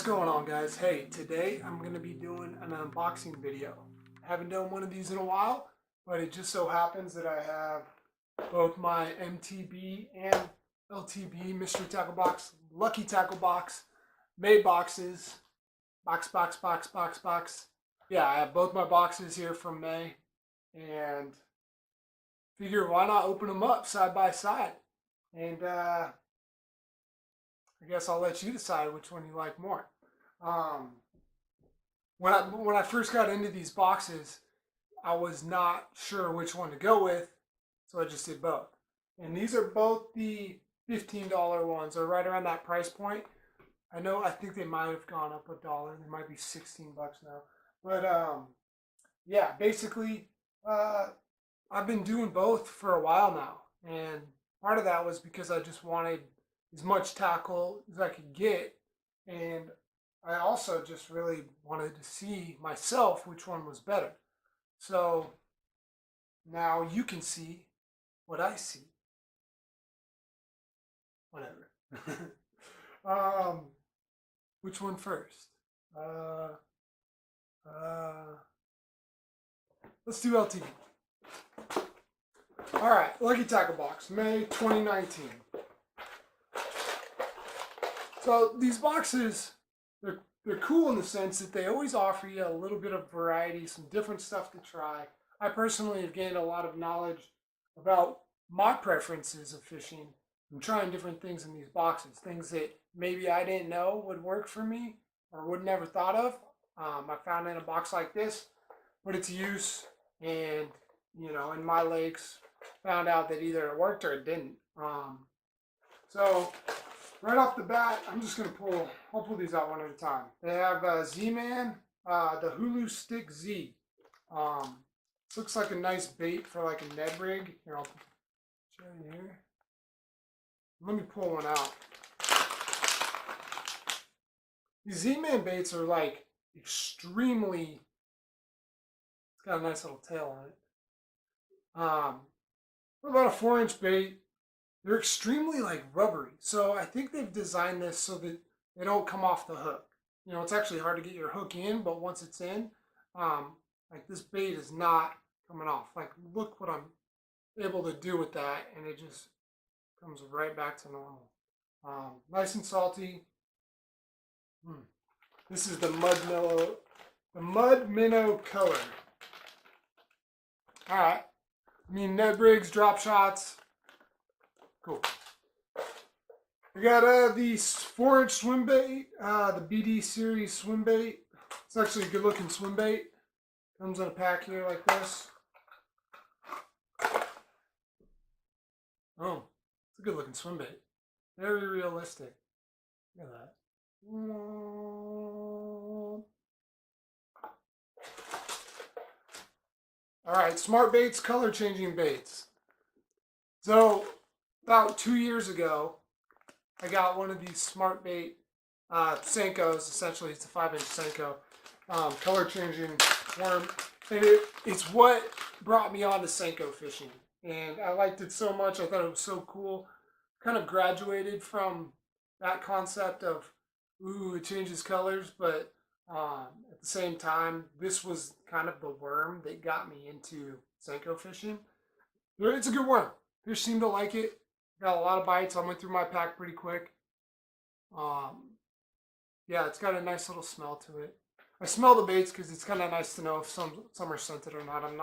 going on, guys? Hey, today I'm going to be doing an unboxing video. I haven't done one of these in a while, but it just so happens that I have both my MTB and LTB Mystery Tackle Box, Lucky Tackle Box, May boxes, box. Yeah, I have both my boxes here from May, and figure why not open them up side by side. And I guess I'll let you decide which one you like more. When I first got into these boxes, I was not sure which one to go with, so I just did both. And these are both the $15 ones. They're right around that price point. I think they might have gone up $1. They might be 16 bucks now. But yeah, basically, I've been doing both for a while now, and part of that was because I just wanted as much tackle as I could get, and I also just really wanted to see myself which one was better. So now you can see what I see. Whatever. Which one first? Let's do LTV. All right, Lucky Tackle Box, May 2019. So these boxes, they're cool in the sense that they always offer you a little bit of variety, some different stuff to try. I personally have gained a lot of knowledge about my preferences of fishing from trying different things in these boxes, things that maybe I didn't know would work for me or would never thought of. I found in a box like this, put it to use, and in my lakes, found out that either it worked or it didn't. So right off the bat, I'm just going to I'll pull these out one at a time. They have Z-Man, the Hulu Stick Z. Looks like a nice bait for like a Ned rig. Here, I'll show you here. Let me pull one out. These Z-Man baits are like extremely, it's got a nice little tail on it. For about a 4-inch bait, they're extremely like rubbery. So I think they've designed this so that they don't come off the hook. It's actually hard to get your hook in, but once it's in, like this bait is not coming off. Like, look what I'm able to do with that, and it just comes right back to normal. Nice and salty. This is the Mud Minnow color. All right. Ned rigs, drop shots. Cool. We got the 4-inch swim bait, the BD series swim bait. It's actually a good looking swim bait. Comes in a pack here like this. Oh, it's a good looking swim bait. Very realistic. Look at that. All right, Smart Baits color changing baits. So about 2 years ago, I got one of these Smart Bait Senkos. Essentially, it's a 5-inch Senko, color changing worm, and it's what brought me on to Senko fishing. And I liked it so much. I thought it was so cool. Kind of graduated from that concept of, ooh, it changes colors, but at the same time, this was kind of the worm that got me into Senko fishing. It's a good worm. Fish seem to like it. Got a lot of bites. I went through my pack pretty quick. Yeah, it's got a nice little smell to it. I smell the baits because it's kind of nice to know if some are scented or not. I'm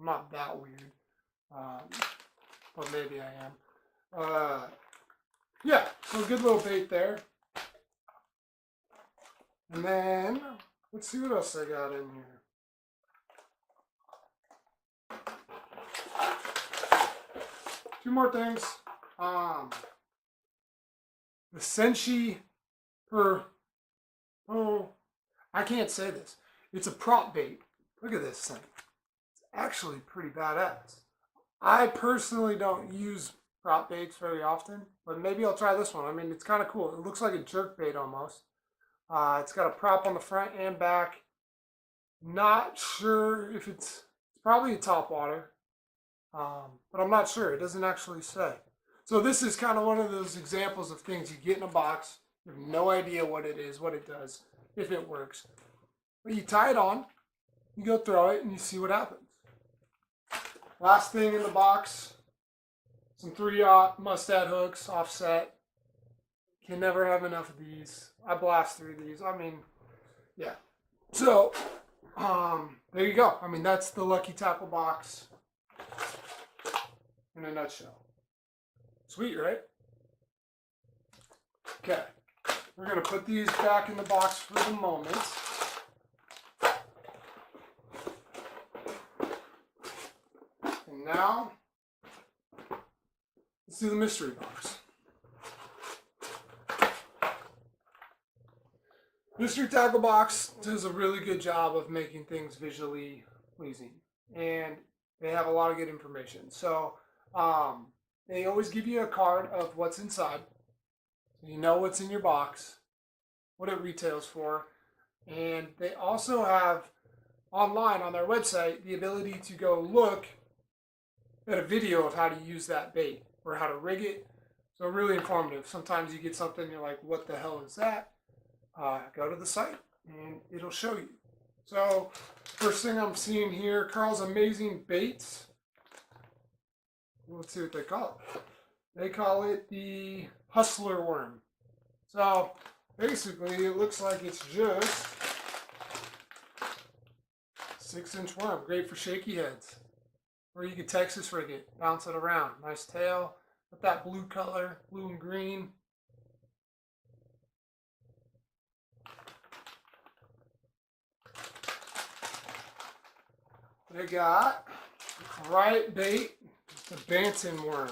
not that weird, but maybe I am. Yeah, so good little bait there. And then let's see what else I got in here. Two more things. The Senshi I can't say this. It's a prop bait. Look at this thing. It's actually pretty badass. I personally don't use prop baits very often, but maybe I'll try this one. It's kind of cool. It looks like a jerk bait almost. It's got a prop on the front and back. Not sure if it's probably a topwater, but I'm not sure. It doesn't actually say. So this is kind of one of those examples of things you get in a box. You have no idea what it is, what it does. if it works. But you tie it on, you go throw it, and you see what happens. Last thing in the box, some 3/0 Mustad hooks, offset. Can never have enough of these. I blast through these. I mean, yeah. So, there you go. I mean, that's the Lucky Tackle box in a nutshell. Sweet, right? Okay. We're going to put these back in the box for the moment. And now, let's do the mystery box. Mystery Tackle box does a really good job of making things visually pleasing. And they have a lot of good information. So, they always give you a card of what's inside. So you know what's in your box, what it retails for. And they also have online on their website the ability to go look at a video of how to use that bait or how to rig it. So really informative. Sometimes you get something, you're like, what the hell is that? Go to the site and it'll show you. So first thing I'm seeing here, Carl's Amazing Baits. Let's see what they call it. They call it the Hustler Worm. So basically it looks like it's just 6-inch worm. Great for shaky heads. Or you could Texas rig it, bounce it around. Nice tail with that blue color, blue and green. They got Riot Bait, the Bantam worm.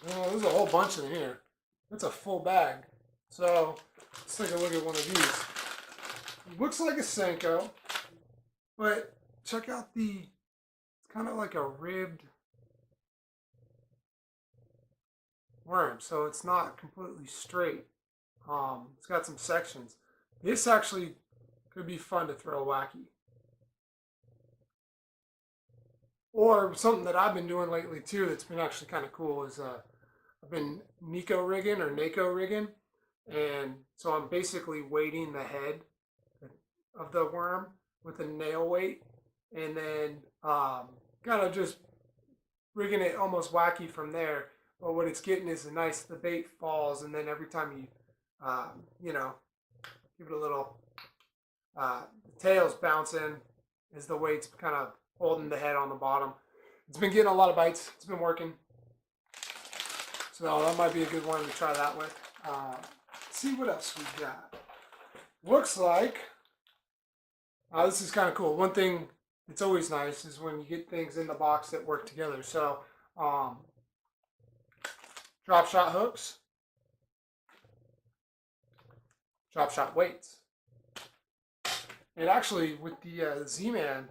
Oh, there's a whole bunch in here. That's a full bag. So let's take a look at one of these. It looks like a Senko, but check out it's kind of like a ribbed worm. So it's not completely straight. It's got some sections. This actually could be fun to throw wacky. Or something that I've been doing lately too that's been actually kind of cool is I've been Nico rigging or NACO rigging. And so I'm basically weighting the head of the worm with a nail weight and then kind of just rigging it almost wacky from there. But what it's getting is the bait falls, and then every time you, give it a little, the tail's bouncing as the weight's kind of holding the head on the bottom. It's been getting a lot of bites. It's been working. So that might be a good one to try that with. Let's see what else we got. Looks like, this is kind of cool. One thing that's always nice is when you get things in the box that work together. So, drop shot hooks, drop shot weights. And actually with the Z-Man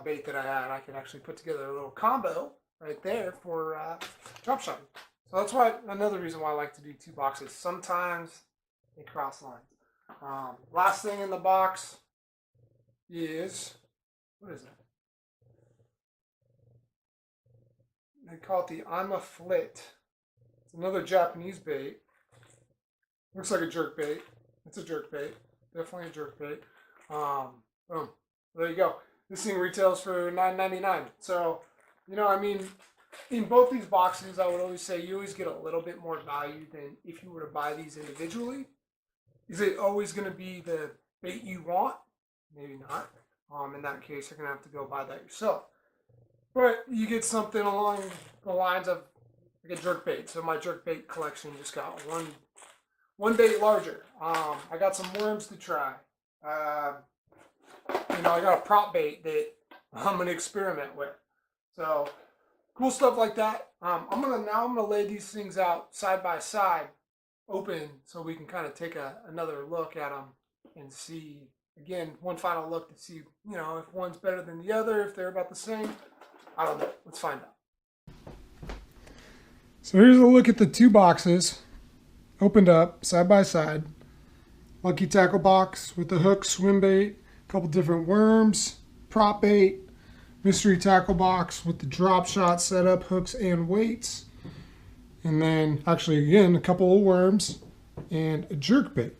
bait that I had, I could actually put together a little combo right there for drop shot. So that's another reason why I like to do 2 boxes. Sometimes they cross lines. Last thing in the box is, what is that? They call it the I'm a Flit. It's another Japanese bait. Looks like a jerk bait. It's a jerk bait. Definitely a jerk bait. Boom. There you go. This thing retails for $9.99. So, in both these boxes, I would always say you always get a little bit more value than if you were to buy these individually. Is it always going to be the bait you want? Maybe not. In that case, you're going to have to go buy that yourself. But you get something along the lines of like a jerk bait. So my jerk bait collection just got one bait larger. I got some worms to try. I got a prop bait that I'm going to experiment with. So cool stuff like that. I'm gonna lay these things out side by side, open, so we can kind of take another look at them and see, again, one final look to see, if one's better than the other, if they're about the same. I don't know. Let's find out. So here's a look at the 2 boxes opened up side by side. Lucky Tackle box with the hook, swim bait, a couple different worms, prop bait. Mystery Tackle box with the drop shot setup, hooks and weights. And then actually again a couple of worms and a jerk bait.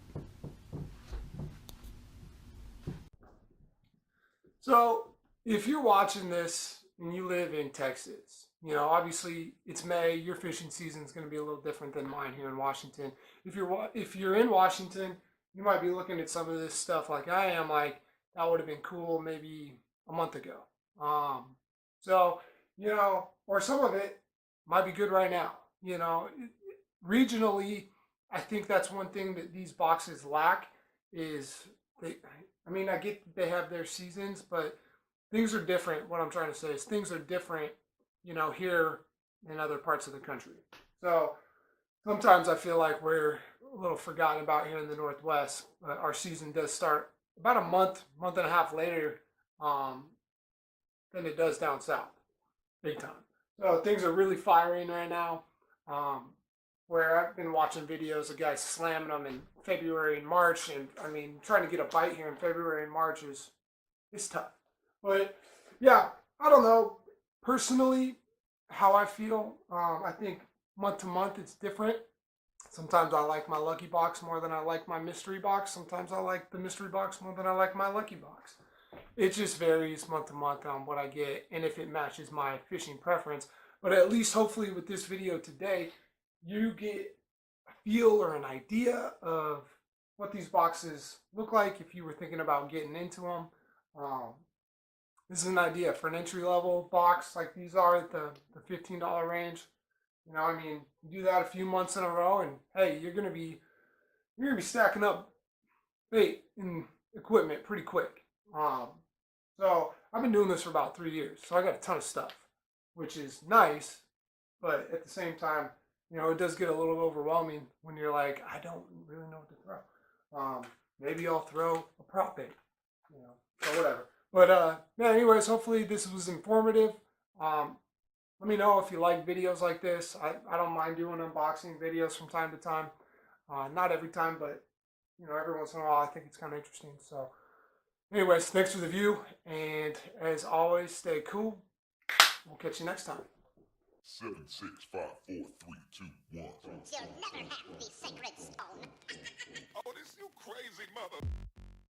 So if you're watching this and you live in Texas, obviously it's May. Your fishing season is going to be a little different than mine here in Washington. If you're in Washington, you might be looking at some of this stuff like I am. Like that would have been cool maybe a month ago. Um, so or some of it might be good right now. Regionally, I think that's one thing that these boxes lack is they. I mean, I get that they have their seasons, but things are different. What I'm trying to say is things are different, here in other parts of the country. So sometimes I feel like we're a little forgotten about here in the Northwest. Our season does start about a month and a half later um, than it does down south, big time. So things are really firing right now. Um, where I've been watching videos of guys slamming them in February and March, and I mean, trying to get a bite here in February and March is tough. But yeah, I don't know. Personally, how I feel, I think month to month it's different. Sometimes I like my lucky box more than I like my mystery box. Sometimes I like the mystery box more than I like my lucky box. It just varies month to month on what I get and if it matches my fishing preference. But at least hopefully with this video today, you get a feel or an idea of what these boxes look like if you were thinking about getting into them. Um, this is an idea for an entry level box like these are at the $15 range. I mean, you do that a few months in a row, and hey, you're gonna be stacking up bait and equipment pretty quick. So I've been doing this for about 3 years, so I got a ton of stuff, which is nice, but at the same time, it does get a little overwhelming when you're like, I don't really know what to throw. Maybe I'll throw a prop bait, or whatever. But yeah, anyways, hopefully this was informative. Let me know if you like videos like this. I don't mind doing unboxing videos from time to time. Not every time, but every once in a while I think it's kind of interesting. So anyways, thanks for the view, and as always, stay cool. We'll catch you next time. 7, 6, 5, 4, 3, 2, 1. You'll never have the sacred stone. Oh, this you crazy mother.